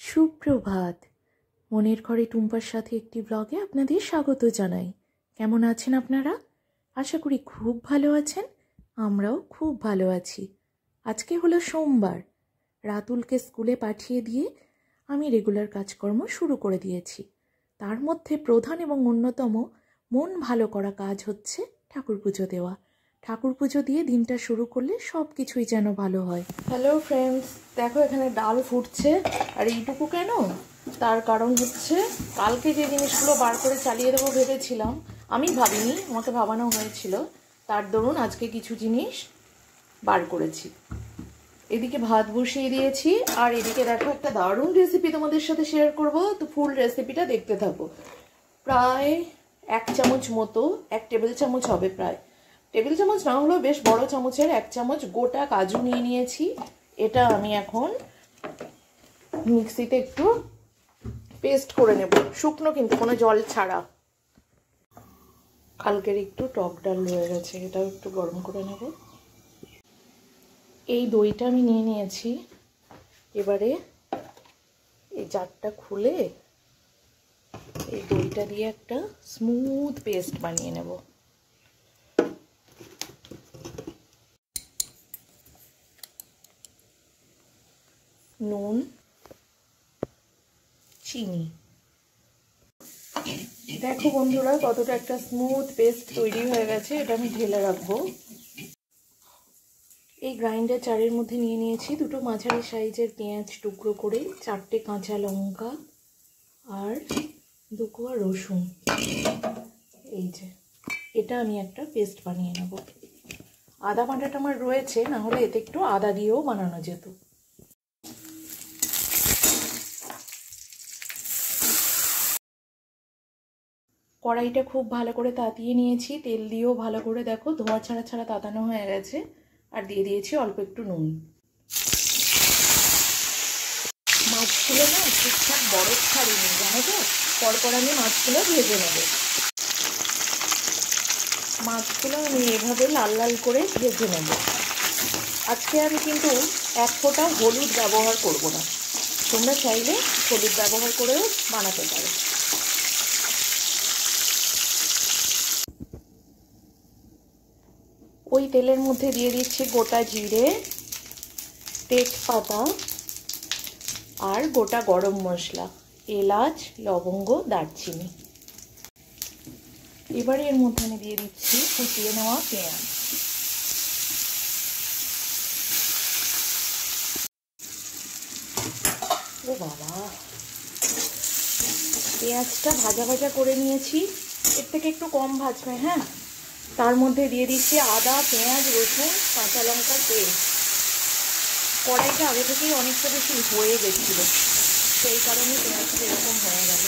সুপ্রভাত। মনের ঘরে টুম্পার সাথে একটি ব্লগে আপনাদের স্বাগত জানাই। কেমন আছেন আপনারা? আশা করি খুব ভালো আছেন। আমরাও খুব ভালো আছি। আজকে হলো সোমবার। রাতুলকে স্কুলে পাঠিয়ে দিয়ে আমি রেগুলার কাজকর্ম শুরু করে দিয়েছি। তার মধ্যে প্রধান এবং অন্যতম মন ভালো করা কাজ হচ্ছে ঠাকুর পুজো দেওয়া। ঠাকুর পুজো দিয়ে দিনটা শুরু করলে সব কিছুই যেন ভালো হয়। হ্যালো ফ্রেন্ডস, দেখো এখানে ডাল ফুটছে। আর এইটুকু কেন? তার কারণ হচ্ছে কালকে যে জিনিসগুলো বার করে চালিয়ে দেবো ভেবেছিলাম, আমি ভাবিনি, আমাকে ভাবানো হয়েছিল। তার দরুন আজকে কিছু জিনিস বার করেছি। এদিকে ভাত বসিয়ে দিয়েছি, আর এদিকে দেখো একটা দারুণ রেসিপি তোমাদের সাথে শেয়ার করব। তো ফুল রেসিপিটা দেখতে থাকো। প্রায় 1 চামচ মতো, 1 টেবিল চামচ হবে, প্রায় টেবিল চামচ না হলেও বেশ বড় চামচের 1 চামচ গোটা কাজু নিয়ে নিয়েছি। এটা আমি এখন মিক্সিতে একটু পেস্ট করে নেব, শুকনো কিন্তু, কোনো জল ছাড়া। কালকের একটু টক ডাল রয়ে গেছে, এটাও একটু গরম করে নেব। এই দইটা আমি নিয়ে নিয়েছি। এবারে এই জারটা খুলে এই দইটা দিয়ে একটা স্মুথ পেস্ট বানিয়ে নেব। নুন, চিনি। দেখো বন্ধুরা কতটা একটা স্মুথ পেস্ট তৈরি হয়ে গেছে। এটা আমি ঢেলে রাখবো। এই গ্রাইন্ডার জারের মধ্যে নিয়ে নিয়েছি 2টো মাঝারি সাইজের পেঁয়াজ টুকরো করে, 4টে কাঁচা লঙ্কা আর 2 কোয়া রসুন। এই যে এটা আমি একটা পেস্ট বানিয়ে নেব। আদা বাটাটা আমার রয়েছে, না হলে এতে একটু আদা দিয়েও বানানো যেত। কড়াইটা খুব ভালো করে তাতিয়ে নিয়েছি, তেল দিয়েও ভালো করে দেখো ধোয়া ছাড়া ছাড়া তাতানো হয়ে গেছে। আর দিয়ে দিয়েছি অল্প একটু নুন। মাছগুলো না ঠিকঠাক বরফ ছাড়িনি, জানো তো। পরপর আমি মাছগুলো ভেজে নেব। মাছগুলো আমি এভাবে লাল লাল করে ভেজে নেব। আজকে আমি কিন্তু 1 ফোঁটা হলুদ ব্যবহার করব না। তোমরা চাইলে হলুদ ব্যবহার করেও বানাতে পারো। ওই তেলের মধ্যে দিয়ে দিচ্ছি গোটা জিরে, তেজপাতা আর গোটা গরম মশলা, এলাচ, লবঙ্গ, দারচিনি। এবারে এর মধ্যে আমি দিয়ে দিচ্ছি কুচিয়ে নেওয়া পেঁয়াজ। ও বাবা, পেঁয়াজটা ভাজা ভাজা করে নিয়েছি। এর থেকে একটু কম ভাজবে, হ্যাঁ। তার মধ্যে দিয়ে দিচ্ছি আদা, পেঁয়াজ, রসুন, কাঁচা লঙ্কার পেস্ট। কড়াইটা আগে থেকেই অনেকটা বেশি হয়ে গেছিল, সেই কারণে পেঁয়াজটা এরকম হয়ে গেল।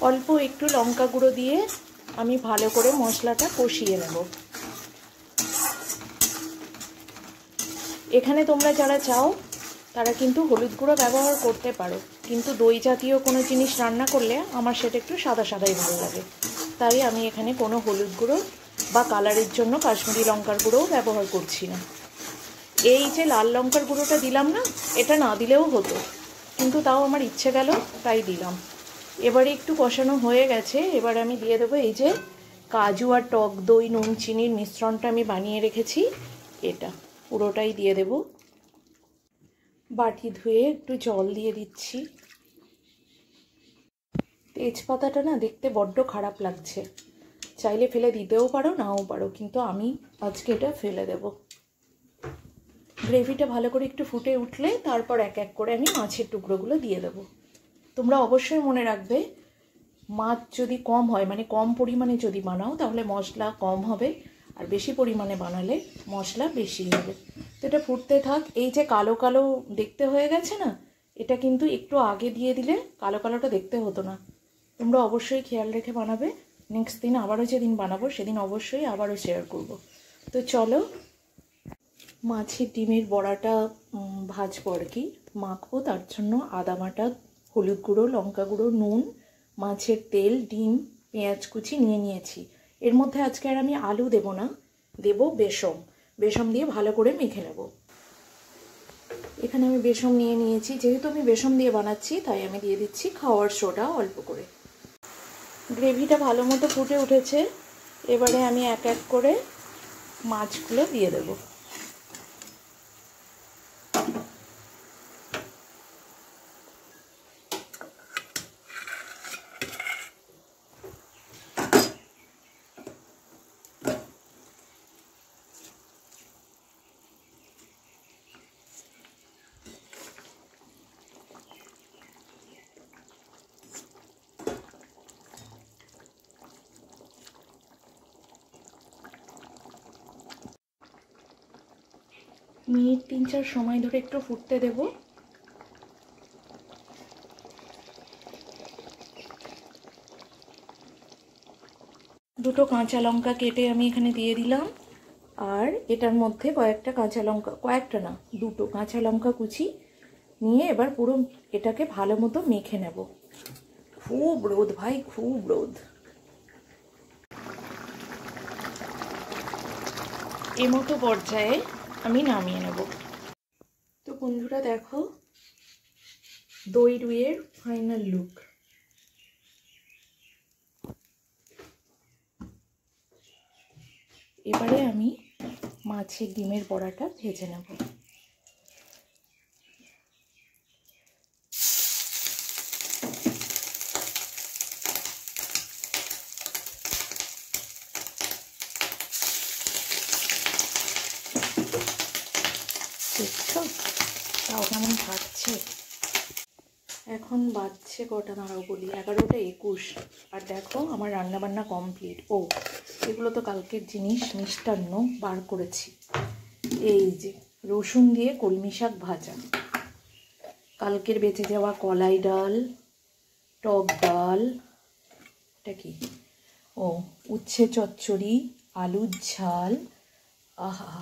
অল্প একটু লঙ্কা গুঁড়ো দিয়ে আমি ভালো করে মশলাটা কষিয়ে নেব। এখানে তোমরা যারা চাও তারা কিন্তু হলুদ গুঁড়ো ব্যবহার করতে পারো, কিন্তু দই জাতীয় কোনো জিনিস রান্না করলে আমার সেটা একটু সাদা সাদাই ভালো লাগে। তাই আমি এখানে কোনো হলুদ গুঁড়ো বা কালারের জন্য কাশ্মীরি লঙ্কার গুঁড়োও ব্যবহার করছি না। এই যে লাল লঙ্কার গুঁড়োটা দিলাম না, এটা না দিলেও হতো, কিন্তু তাও আমার ইচ্ছে গেল তাই দিলাম। এবারে একটু কষানো হয়ে গেছে। এবারে আমি দিয়ে দেবো এই যে কাজু আর টক দই নুন চিনির মিশ্রণটা আমি বানিয়ে রেখেছি, এটা পুরোটাই দিয়ে দেব। বাটি ধুয়ে একটু জল দিয়ে দিচ্ছি। তেজপাতাটা না দেখতে বড্ড খারাপ লাগছে, চাইলে ফেলে দিতেও পারো, নাও পারো, কিন্তু আমি আজকে এটা ফেলে দেব। গ্রেভিটা ভালো করে একটু ফুটে উঠলে তারপর এক এক করে আমি মাছের টুকরোগুলো দিয়ে দেব। তোমরা অবশ্যই মনে রাখবে, মাছ যদি কম হয়, মানে কম পরিমাণে যদি বানাও, তাহলে মশলা কম হবে, আর বেশি পরিমাণে বানালে মশলা বেশি হবে। তো এটা ফুটতে থাক। এই যে কালো কালো দেখতে হয়ে গেছে না, এটা কিন্তু একটু আগে দিয়ে দিলে কালো কালোটা দেখতে হতো না। তোমরা অবশ্যই খেয়াল রেখে বানাবে। নেক্সট দিন আবারও যেদিন বানাবো সেদিন অবশ্যই আবারও শেয়ার করব। তো চলো, মাছের ডিমের বড়াটা ভাজবো আর কি, মাখবো। তার জন্য আদা বাটা, হলুদ গুঁড়ো, লঙ্কা গুঁড়ো, নুন, মাছের তেল, ডিম, পেঁয়াজ কুচি নিয়ে নিয়েছি। এর মধ্যে আজকে আর আমি আলু দেব না, দেব বেসন। বেসন দিয়ে ভালো করে মেখে নেব। এখানে আমি বেসন নিয়ে নিয়েছি, যেহেতু আমি বেসন দিয়ে বানাচ্ছি তাই আমি দিয়ে দিচ্ছি খাওয়ার সোডা অল্প করে। গ্রেভিটা ভালো মতো ফুটে উঠেছে, এবারে আমি এক এক করে মাছগুলো দিয়ে দেব। মিনিট 3-4 সময় ধরে একটু ফুটতে দেব। দুটো কাঁচা লঙ্কা কেটে আমি এখানে দিয়ে দিলাম, আর এটার মধ্যে কয়েকটা কাঁচা লঙ্কা, কয়েকটা না, দুটো কাঁচা লঙ্কা কুচি নিয়ে এবার পুরো এটাকে ভালো মতো মেখে নেব। খুব রোদ ভাই, খুব রোদ। এই মতো পর্যায়ে আমি নামিয়ে নেব। তো বন্ধুরা দেখো দই রুইয়ের ফাইনাল লুক। এবারে আমি মাছের ডিমের বড়াটা ভেজে নেব। দেখছো তাও কেমন ফাটছে। এখন বাজছে কটা দাঁড়াও বলি, 11:21। আর দেখো আমার রান্নাবান্না কমপ্লিট। ও এগুলো তো কালকের জিনিস, মিষ্টান্ন বার করেছি। এই যে রসুন দিয়ে কলমি শাক ভাজা, কালকের বেঁচে যাওয়া কলাই ডাল, টক ডাল, এটা কি, ও উচ্ছে চচ্চড়ি, আলুর ঝাল, আহা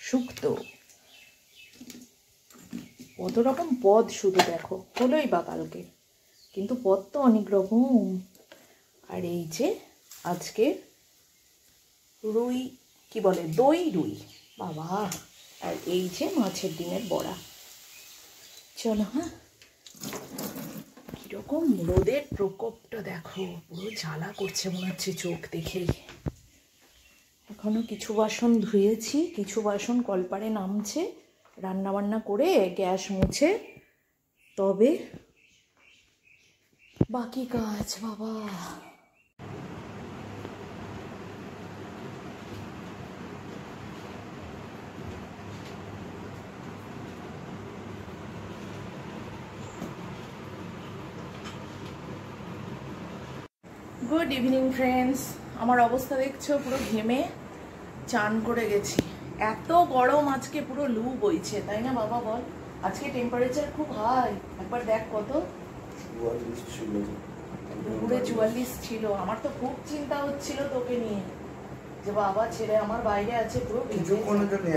শুক্তো, কত রকম পদ শুধু দেখো, হলোই বা কালকে, কিন্তু পদ তো অনেক রকম। আর এই যে আজকে রুই, কি বলে, দই রুই, বাবা। আর এই যে মাছের ডিমের বড়া। চলো হ্যাঁ, কিরকম রোদের প্রকোপটা দেখো, পুরো জ্বালা করছে মনে হচ্ছে চোখ দেখেই। এখনো কিছু বাসন ধুয়েছি, কিছু বাসন কলপারে নামছে, রান্নাবান্না করে গ্যাস মুছে তবে বাকি কাজ। বাবা গুড ইভিনিং ফ্রেন্ডস। আমার অবস্থা দেখছো, পুরো ঘেমে চান করে গেছি। এত গরম আজকে, পুরো লু বইছে, তাই না বাবা বল? আজকে টেম্পারেচার খুব হাই, একবার দেখ কত, দুপুরে 44 ছিল। আমার তো খুব চিন্তা হচ্ছিল তোকে নিয়ে, যে বাবা ছেলে আমার বাইরে আছে, পুরো ভিজে।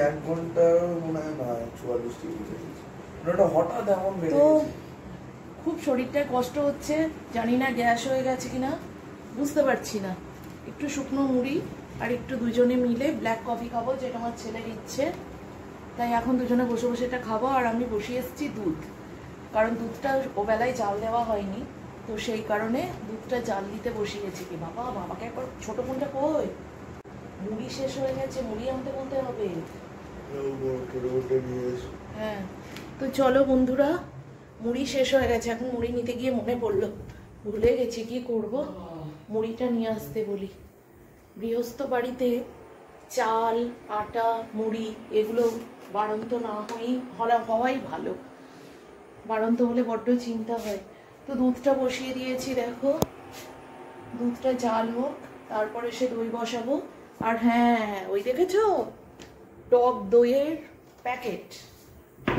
1 ঘন্টা মনে হয় না 44 ডিগ্রি, হঠাৎ এমন বেড়ে তো গেছে। খুব শরীরটায় কষ্ট হচ্ছে, জানি না গ্যাস হয়ে গেছে কিনা, বুঝতে পারছি না। একটু শুকনো মুড়ি আর একটু দুজনে মিলে ব্ল্যাক কফি খাবো, যেটা আমার ছেলের ইচ্ছে, তাই এখন দুজনে বসে বসে এটা খাবো। আর আমি বসিয়ে এসেছি দুধ, কারণ দুধটা ওবেলায় জাল দেওয়া হয়নি, তো সেই কারণে দুধটা জাল দিতে বসিয়েছি। কি বাবা, বাবাকে একবার, ছোট বোনটা কই, মুড়ি শেষ হয়ে গেছে, মুড়ি আনতে বলতে হবে। হ্যাঁ তো চলো বন্ধুরা, মুড়ি শেষ হয়ে গেছে, এখন মুড়ি নিতে গিয়ে মনে পড়লো ভুলে গেছি, কি করব, মুড়িটা নিয়ে আসতে বলি। গৃহস্থ বাড়িতে চাল, আটা, মুড়ি এগুলো বাড়ন্ত না হওয়াই ভালো, বাড়ন্ত হলে বড্ড চিন্তা হয়। তো দুধটা বসিয়ে দিয়েছি, দেখো দুধটা জাল হোক, তারপরে সে দই বসাবো। আর হ্যাঁ, ওই দেখেছো টক দইয়ের প্যাকেট,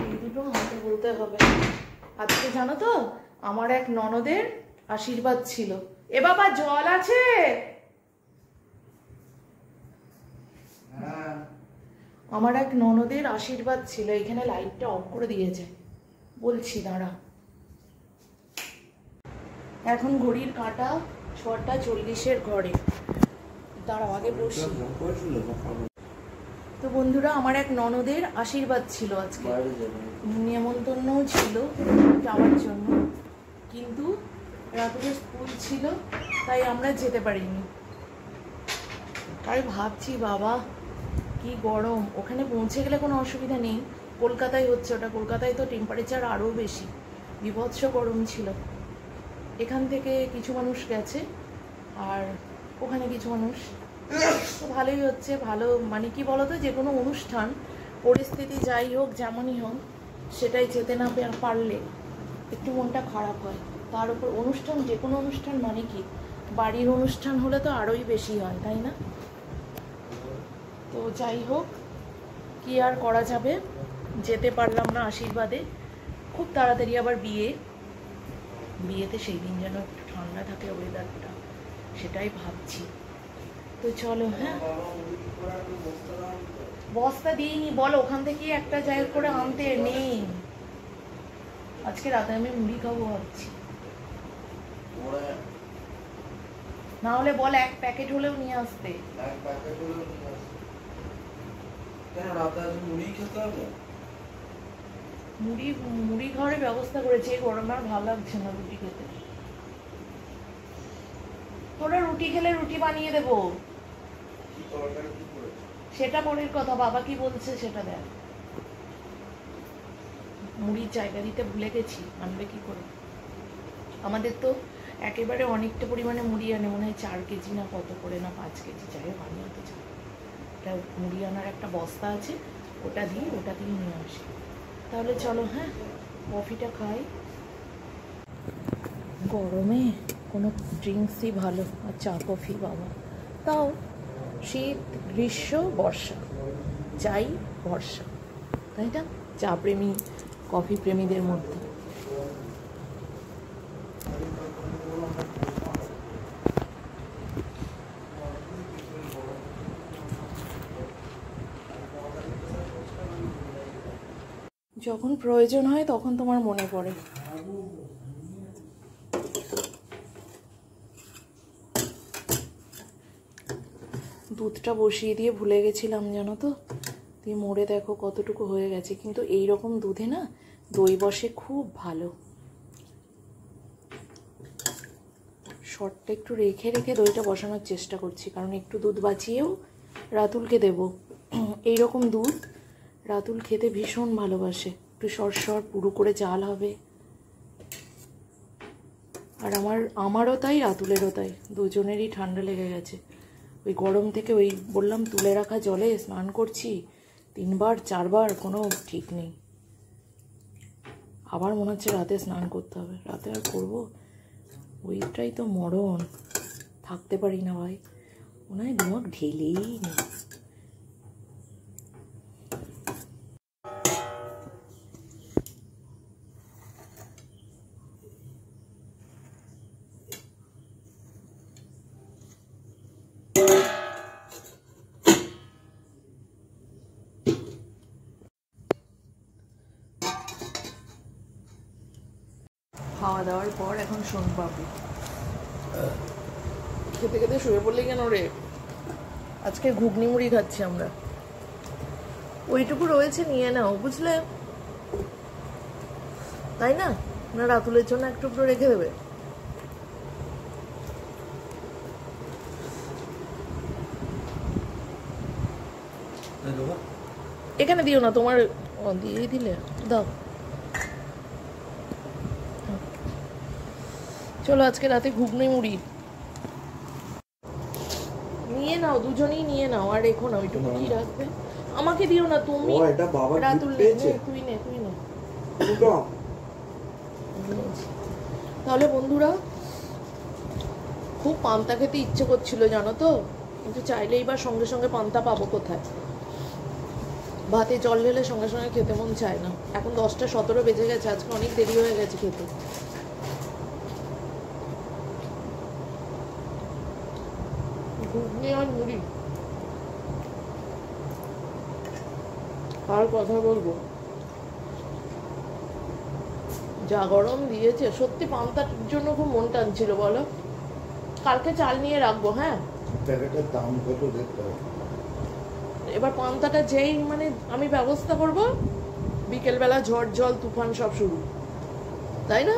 এই দুটো আমাকে বলতে হবে। আজকে জানো তো আমার এক ননদের আশীর্বাদ ছিল। এ বাবা জল আছে? আমার এক ননদের আশীর্বাদ ছিল, এখানে লাইটটা অফ করে দিয়েছে, বলছি দাঁড়া। এখন ঘড়ির কাঁটা 6টা 40-এর ঘরে, দাঁড়াও আগে বসি। তো বন্ধুরা, আমার এক ননদের আশীর্বাদ ছিল আজকে, নিমন্ত্রণও ছিল যাওয়ার জন্য, কিন্তু রাতুলের স্কুল ছিল তাই আমরা যেতে পারিনি। তাই ভাবছি বাবা কি গরম, ওখানে পৌঁছে গেলে কোনো অসুবিধা নেই, কলকাতায় হচ্ছে ওটা, কলকাতায় তো টেম্পারেচার আরও বেশি, বিভৎস গরম ছিল। এখান থেকে কিছু মানুষ গেছে আর ওখানে কিছু মানুষ, তো ভালোই হচ্ছে। ভালো মানে কি বলতো, যে কোনো অনুষ্ঠান পরিস্থিতি যাই হোক যেমনই হোক সেটাই যেতে না পারলে একটু মনটা খারাপ হয়। তার উপর অনুষ্ঠান, যে কোনো অনুষ্ঠান মানে কি বাড়ির অনুষ্ঠান হলে তো আরোই বেশি হয়, তাই না? তো যাই হোক, কি আর করা যাবে, যেতে পারলাম না আশীর্বাদে। খুব তাড়াতাড়ি আবার বিয়েতে সেই দিন যেন একটু ঠান্ডা থাকে ওয়েদারটা, সেটাই ভাবছি। তো চলো, হ্যাঁ বস্তা দিইনি, বলো ওখান থেকে একটা জায়গা করে আনতে। নেই, আজকে রাতে আমি মুড়ি খাবো ভাবছি, না হলে বল এক প্যাকেট হলেও নিয়ে আসতে। মুড়ি খাওয়ার ব্যবস্থা করেছে, গরমে আর ভালো লাগছে না রুটি খেতে। তোরা রুটি খেলে রুটি বানিয়ে দেবো, সেটা পরের কথা, বাবা কি বলছে সেটা দেখ। মুড়ির জায়গা দিতে ভুলে গেছি, আনবে কি করে। আমাদের তো একেবারে অনেকটা পরিমাণে মুড়ি আনে, মনে হয় 4 কেজি না কত করে, না 5 কেজি, যাই হোক আমি হতে চাই। একটা মুড়ি আনার একটা বস্তা আছে, ওটা দিয়ে নিয়ে আসি। তাহলে চলো, হ্যাঁ কফিটা খাই। গরমে কোনো ড্রিঙ্কসই ভালো, আর চা কফি বাবা, তাও শীত গ্রীষ্ম বর্ষা যাই বর্ষা, তাই না? চা প্রেমী কফি প্রেমীদের মধ্যে যখন প্রয়োজন হয় তখন তোমার মনে পড়ে। দুধটা বসিয়ে দিয়ে ভুলে গেছিলাম জানো তো, দিয়ে মোড়ে দেখো কতটুকু হয়ে গেছে। কিন্তু এই রকম দুধে না দই বসে খুব ভালো। শর্টটা একটু রেখে রেখে দইটা বসানোর চেষ্টা করছি, কারণ একটু দুধ বাঁচিয়েও রাতুলকে দেব। এইরকম দুধ রাতুল খেতে ভীষণ ভালোবাসে, একটু সরসর পুরো করে জাল হবে। আর আমারও তাই, রাতুলেরও তাই, দুজনেরই ঠান্ডা লেগে গেছে। ওই গরম থেকে ওই বললাম তুলে রাখা জলে স্নান করছি 3 বার 4 বার, কোনো ঠিক নেই। আবার মনে হচ্ছে রাতে স্নান করতে হবে, রাতে আর করবো? ওইটাই তো মরণ, থাকতে পারি না ভাই, মনে হয় দিমাগ ঢেলেই নেই। খাওয়া দাওয়ার পর এখন শোন পাবি, খেতে খেতে শুয়ে পড়লি কেন রে? আজকে ঘুগনি মুড়ি খাচ্ছি আমরা, ওইটুকু রয়েছে নিয়ে নাও, বুঝলে? তাই না? না রাতুলের জন্য একটু রেখে দেবে? এখানে দিও না, তোমার দিয়েই দিলে, দাও। চলো আজকে রাতে ঘুগনি মুড়ি নিয়ে নাও, দুজনেই নিয়ে নাও, আর রেখো না, ওইটুকু কি রাখবে? আমাকে দিও না তুমি, রাতুল তুই নে। তাহলে বন্ধুরা, খুব পান্তা খেতে ইচ্ছে করছিল জানো তো, কিন্তু চাইলেই বা সঙ্গে সঙ্গে পান্তা পাবো কোথায়? ভাতে জল ঢেলে সঙ্গে সঙ্গে খেতে মন চায় না। এখন 10টা 17 বেজে গেছে, আজকে অনেক দেরি হয়ে গেছে খেতে। ঘুগনি আর মুড়ি, আর কথা বলবো, যা গরম দিয়েছে সত্যি। পান্তার জন্য খুব মন টানছিল বলো। কালকে চাল নিয়ে রাখবো, হ্যাঁ? প্যাকেটের দাম কত দেখতে হবে? এবার পান্তাটা যেই মানে আমি ব্যবস্থা করব, বিকেলবেলা ঝড় জল তুফান সব শুরু, তাই না?